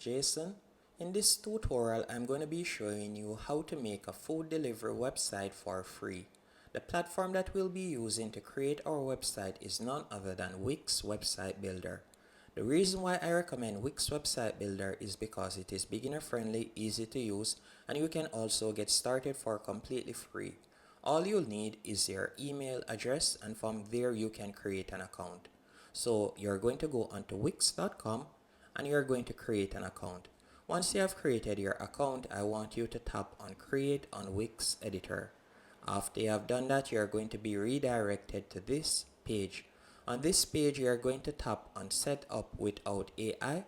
Jason. In this tutorial, I'm going to be showing you how to make a food delivery website for free. The platform that we'll be using to create our website is none other than Wix Website Builder. The reason why I recommend Wix Website Builder is because it is beginner friendly, easy to use, and you can also get started for completely free. All you'll need is your email address, and from there you can create an account. So you're going to go onto wix.com and you're going to create an account. Once you have created your account, I want you to tap on Create on Wix Editor. After you have done that, you're going to be redirected to this page. On this page, you're going to tap on Set Up Without AI.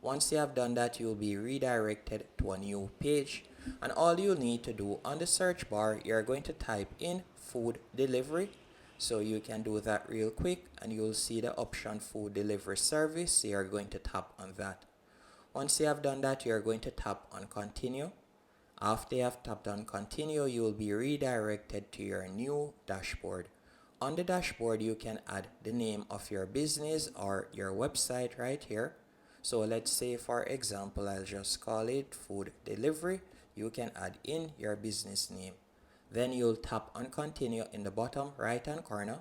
Once you have done that, you'll be redirected to a new page. And all you need to do on the search bar, you're going to type in food delivery. So you can do that real quick and you'll see the option food delivery service. So you're going to tap on that. Once you have done that, you're going to tap on continue. After you have tapped on continue, you will be redirected to your new dashboard. On the dashboard, you can add the name of your business or your website right here. So let's say, for example, I'll just call it food delivery. You can add in your business name. Then you'll tap on continue in the bottom right hand corner.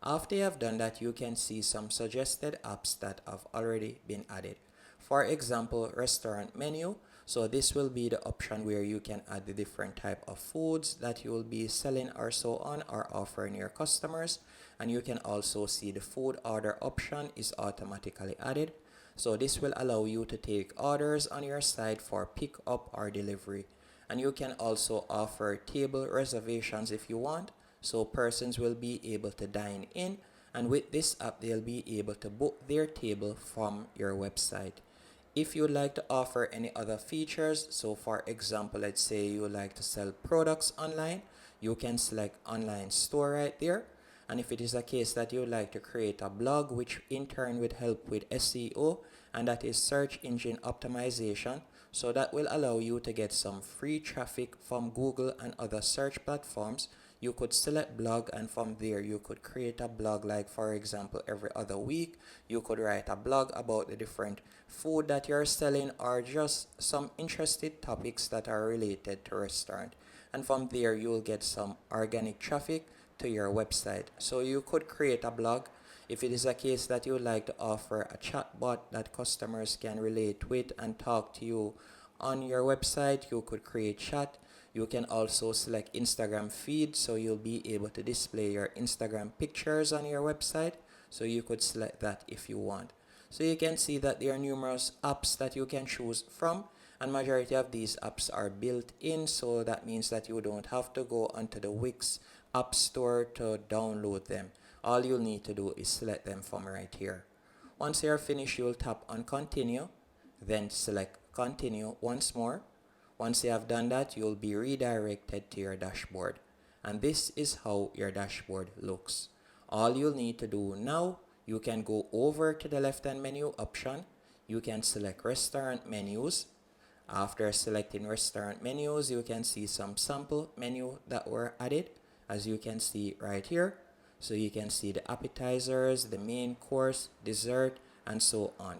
After you have done that, you can see some suggested apps that have already been added. For example, restaurant menu. So this will be the option where you can add the different type of foods that you will be selling or so on or offering your customers. And you can also see the food order option is automatically added. So this will allow you to take orders on your site for pick up or delivery. And you can also offer table reservations if you want. So persons will be able to dine in, and with this app they'll be able to book their table from your website. If you'd like to offer any other features, so for example, let's say you would like to sell products online, you can select online store right there. And if it is a case that you would like to create a blog, which in turn would help with SEO, and that is search engine optimization, so that will allow you to get some free traffic from Google and other search platforms. You could select blog, and from there you could create a blog, like for example every other week you could write a blog about the different food that you're selling or just some interested topics that are related to restaurant. And from there you will get some organic traffic to your website. So you could create a blog. If it is a case that you would like to offer a chatbot that customers can relate with and talk to you on your website, you could create chat. You can also select Instagram feed, so you'll be able to display your Instagram pictures on your website. So you could select that if you want. So you can see that there are numerous apps that you can choose from, and majority of these apps are built in, so that means that you don't have to go onto the Wix App Store to download them. All you'll need to do is select them from right here. Once you're finished, you'll tap on continue, then select continue once more. Once you have done that, you'll be redirected to your dashboard. And this is how your dashboard looks. All you'll need to do now, you can go over to the left hand menu option. You can select restaurant menus. After selecting restaurant menus, you can see some sample menu that were added, as you can see right here. So you can see the appetizers, the main course, dessert, and so on.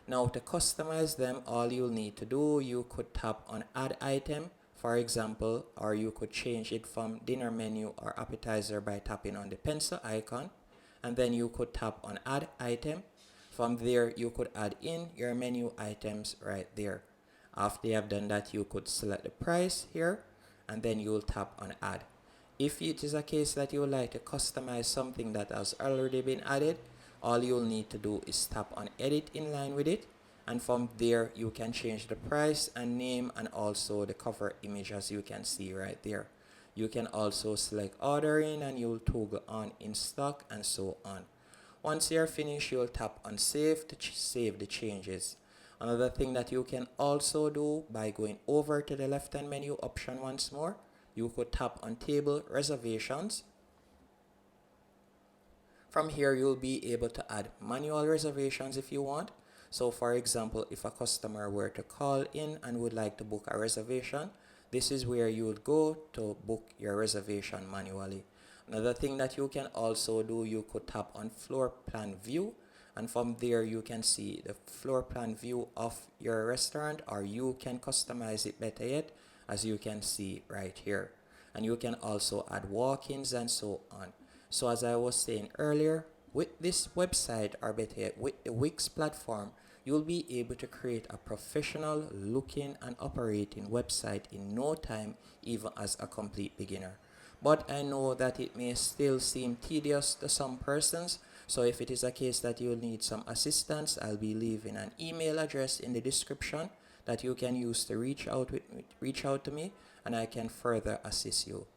Now to customize them, all you'll need to do, you could tap on add item, for example, or you could change it from dinner menu or appetizer by tapping on the pencil icon, and then you could tap on add item. From there you could add in your menu items right there. After you have done that, you could select the price here, and then you'll tap on add. If it is a case that you would like to customize something that has already been added, all you'll need to do is tap on edit in line with it, and from there you can change the price and name and also the cover image, as you can see right there. You can also select ordering and you'll toggle on in stock and so on. Once you're finished, you'll tap on save to save the changes. Another thing that you can also do by going over to the left hand menu option once more, you could tap on table reservations. From here, you'll be able to add manual reservations if you want. So for example, if a customer were to call in and would like to book a reservation, this is where you would go to book your reservation manually. Another thing that you can also do, you could tap on floor plan view, and from there you can see the floor plan view of your restaurant, or you can customize it better yet, as you can see right here. And you can also add walk-ins and so on. So as I was saying earlier, with this website, or better yet with the Wix platform, you'll be able to create a professional looking and operating website in no time, even as a complete beginner. But I know that it may still seem tedious to some persons, so if it is a case that you'll need some assistance, I'll be leaving an email address in the description that you can use to reach out to me, and I can further assist you.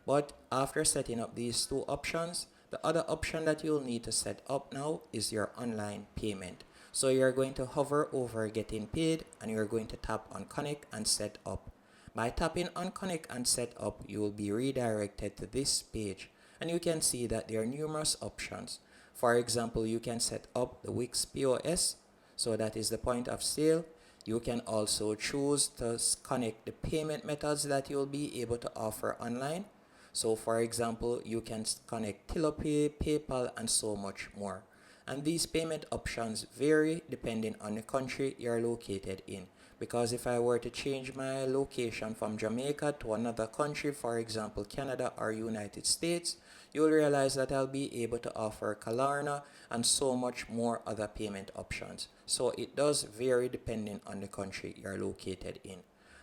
But after setting up these two options, the other option that you'll need to set up now is your online payment. So you're going to hover over getting paid, and you're going to tap on connect and set up. By tapping on connect and set up, you will be redirected to this page, and you can see that there are numerous options. For example, you can set up the Wix POS, so that is the point of sale. You can also choose to connect the payment methods that you'll be able to offer online. So for example, you can connect TiloPay, PayPal, and so much more. And these payment options vary depending on the country you're located in. Because if I were to change my location from Jamaica to another country, for example Canada or United States, you'll realize that I'll be able to offer Klarna and so much more other payment options. So it does vary depending on the country you're located in.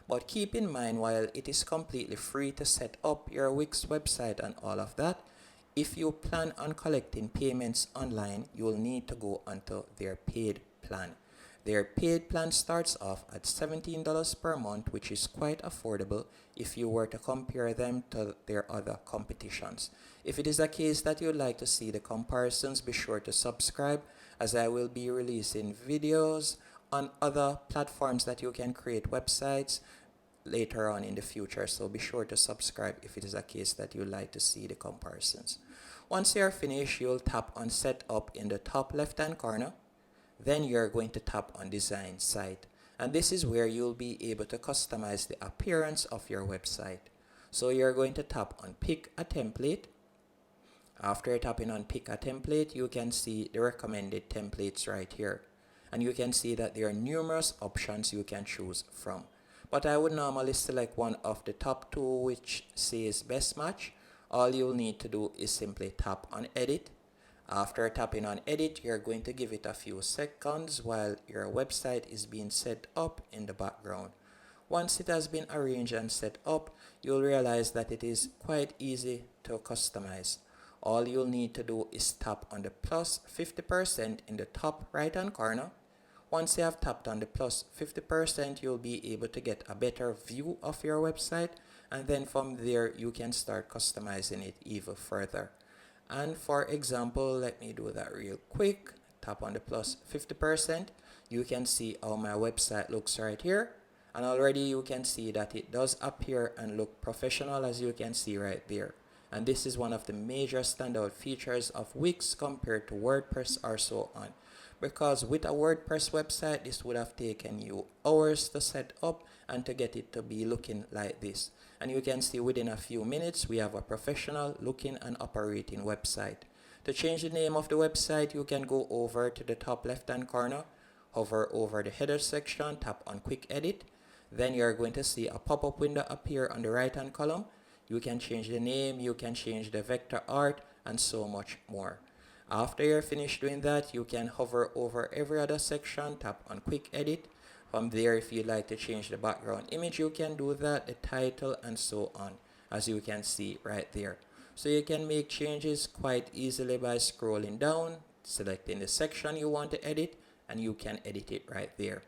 But keep in mind, while it is completely free to set up your Wix website and all of that, if you plan on collecting payments online, you will need to go onto their paid plan. Their paid plan starts off at $17 per month, which is quite affordable if you were to compare them to their other competitions. If it is a case that you'd like to see the comparisons, be sure to subscribe, as I will be releasing videos on other platforms that you can create websites later on in the future. So be sure to subscribe if it is a case that you'd like to see the comparisons. Once you are finished, you'll tap on setup in the top left hand corner. Then you're going to tap on design site, and this is where you'll be able to customize the appearance of your website. So you're going to tap on pick a template. After tapping on pick a template, you can see the recommended templates right here, and you can see that there are numerous options you can choose from. But I would normally select one of the top two, which says best match. All you'll need to do is simply tap on edit. After tapping on edit, you're going to give it a few seconds while your website is being set up in the background. Once it has been arranged and set up, you'll realize that it is quite easy to customize. All you'll need to do is tap on the plus 50% in the top right hand corner. Once you have tapped on the plus 50%, you'll be able to get a better view of your website, and then from there you can start customizing it even further. And for example, let me do that real quick. Tap on the plus 50%. You can see how my website looks right here, and already you can see that it does appear and look professional, as you can see right there. And this is one of the major standout features of Wix compared to WordPress or so on. Because with a WordPress website, this would have taken you hours to set up and to get it to be looking like this. And you can see within a few minutes, we have a professional looking and operating website. To change the name of the website, you can go over to the top left hand corner, hover over the header section, tap on quick edit. Then you're going to see a pop-up window appear on the right hand column. You can change the name, you can change the vector art, and so much more. After you're finished doing that, you can hover over every other section, tap on quick edit. From there, if you'd like to change the background image, you can do that, the title, and so on, as you can see right there. So you can make changes quite easily by scrolling down, selecting the section you want to edit, and you can edit it right there.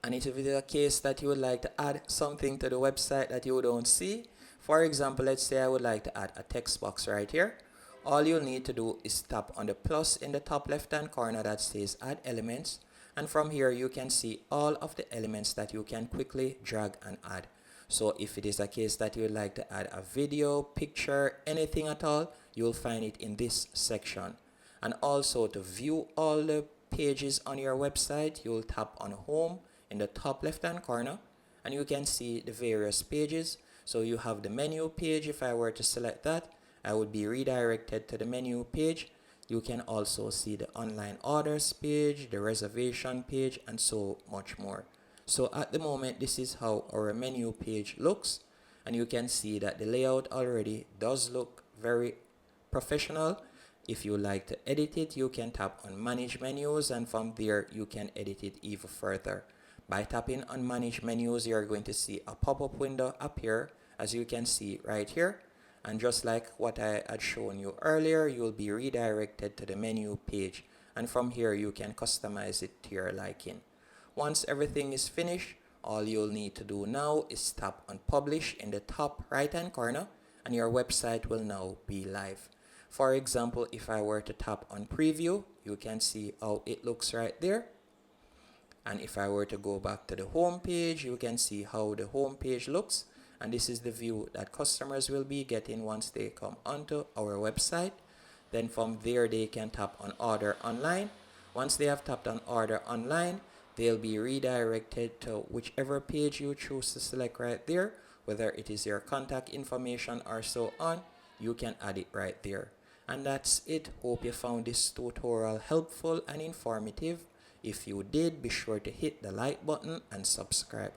And if it is a case that you would like to add something to the website that you don't see, for example, let's say I would like to add a text box right here. All you'll need to do is tap on the plus in the top left hand corner that says add elements, and from here you can see all of the elements that you can quickly drag and add. So if it is a case that you would like to add a video, picture, anything at all, you'll find it in this section. And also to view all the pages on your website, you'll tap on home in the top left hand corner, and you can see the various pages. So you have the menu page. If I were to select that, I would be redirected to the menu page. You can also see the online orders page, the reservation page, and so much more. So at the moment, this is how our menu page looks, and you can see that the layout already does look very professional. If you like to edit it, you can tap on manage menus, and from there you can edit it even further. By tapping on manage menus, you are going to see a pop-up window appear, as you can see right here. And just like what I had shown you earlier, you will be redirected to the menu page, and from here you can customize it to your liking. Once everything is finished, all you'll need to do now is tap on publish in the top right hand corner, and your website will now be live. For example, if I were to tap on preview, you can see how it looks right there. And if I were to go back to the home page, you can see how the home page looks. And this is the view that customers will be getting once they come onto our website. Then from there, they can tap on order online. Once they have tapped on order online, they'll be redirected to whichever page you choose to select right there, whether it is your contact information or so on. You can add it right there. And that's it. Hope you found this tutorial helpful and informative. If you did, be sure to hit the like button and subscribe.